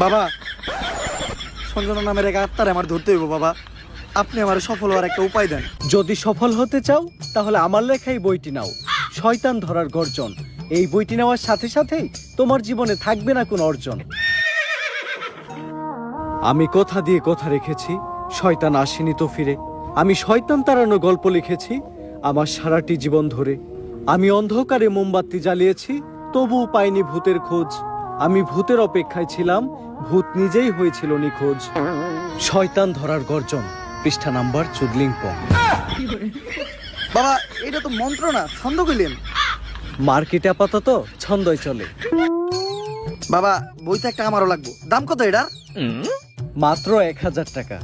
বাবা, সঞ্জনা নামের এক আত্মারে আমার ধরতে হইব বাবা। আপনি আমার সফল হওয়ার একটা উপায় দেন। যদি সফল হতে চাও তাহলে আমার লেখা এই বইটি নাও, শয়তান ধরার গর্জন। এই বইটি নেওয়ার সাথে সাথেই তোমার জীবনে থাকবে না কোনো অর্জন। আমি কথা দিয়ে কথা রেখেছি, শয়তান আসেনি তো ফিরে। আমি শয়তান তাড়ানো গল্প লিখেছি আমার সারাটি জীবন ধরে। আমি অন্ধকারে মোমবাতি জ্বালিয়েছি, তবুও পাইনি ভূতের খোঁজ। আমি ভূতের অপেক্ষায় ছিলাম, ভূত নিজেই হয়েছিল নিখোঁজ। শয়তান ধরার গর্জন, পৃষ্ঠা নাম্বার চুদলিংপং। বাবা, এটা তো মন্ত্র না, ছন্দ কইলেন। মার্কেটে আপাতত ছন্দই চলে। বাবা, বইটা একটা আমারও লাগবো। দাম কত এটার? মাত্র 1000 টাকা।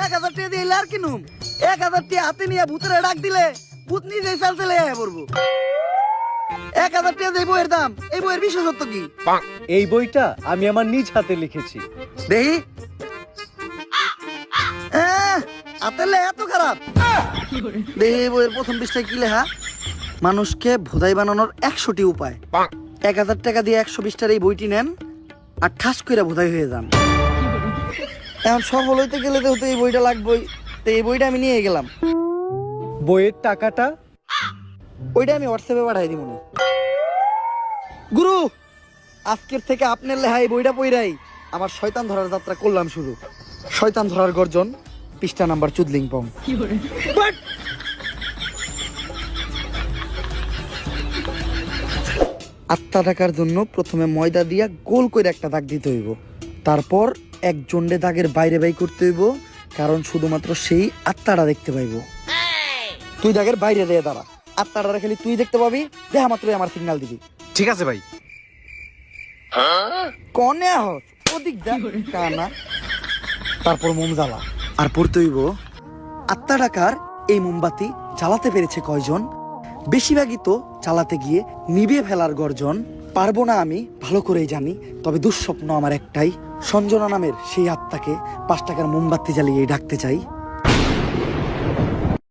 1000 টাকা দিয়ে আর কিনুম? 1000 টাকা হাতে নিয়ে ভূতের ডাক দিলে ভূত নিজেই চাল চলে আয়া পড়বো। 1000 টাকা দিয়ে বইয়ের দাম, এই বইয়ের বিশেষত্ব কি? এই বইটা আমি আমার নিজ হাতে লিখেছি। দেখি। হাতের লেখা এত খারাপ? দেখি বইয়ের প্রথম পৃষ্ঠায় কি লেখা? মানুষকে ভোদাই বানানোর 100টি উপায়। 1000 টাকা দিয়ে 120টার এই বইটি নেন আর ঠাস কইরা ভোদাই হয়ে যান। এখন সফল হইতে গেলে তো এই বইটা লাগবেই। তো এই বইটা আমি নিয়ে গেলাম। বইয়ের টাকাটা? ওইটা আমি হোয়াটসঅ্যাপে পাঠাই দিব। গুরু, আজকের থেকে আপনার লেখা এই বইটা পইরাই আমার শয়তান ধরার যাত্রা করলাম শুরু। শয়তান ধরার গর্জন, পৃষ্ঠা নাম্বার চুদলিংপং। আত্মা ডাকার জন্য প্রথমে ময়দা দিয়া গোল করে একটা দাগ দিতে হইব। তারপর এক জন্ডে দাগের বাইরে বাই করতে হইব, কারণ শুধুমাত্র সেই আত্মাটা দেখতে পাইব। তুই দাগের বাইরে দিয়ে দাঁড়া, আত্মাটা খালি তুই দেখতে পাবি। দেখা মাত্রই আমার সিগন্যাল দিবি। ঠিক আছে ভাই। কনে আহস ওদিক যা কানা। তারপর মোম জ্বালা আর পড়তে হইব, আত্মা ডাকার এই মোমবাতি জ্বালাতে পেরেছে কয়জন? বেশিরভাগই তো চালাতে গিয়ে নিভে ফেলার গর্জন। পারবো না আমি ভালো করেই জানি, তবে দুঃস্বপ্ন আমার একটাই, সঞ্জনা নামের সেই আত্মাকে 5 টাকার মোমবাতি জ্বালিয়ে ডাকতে চাই।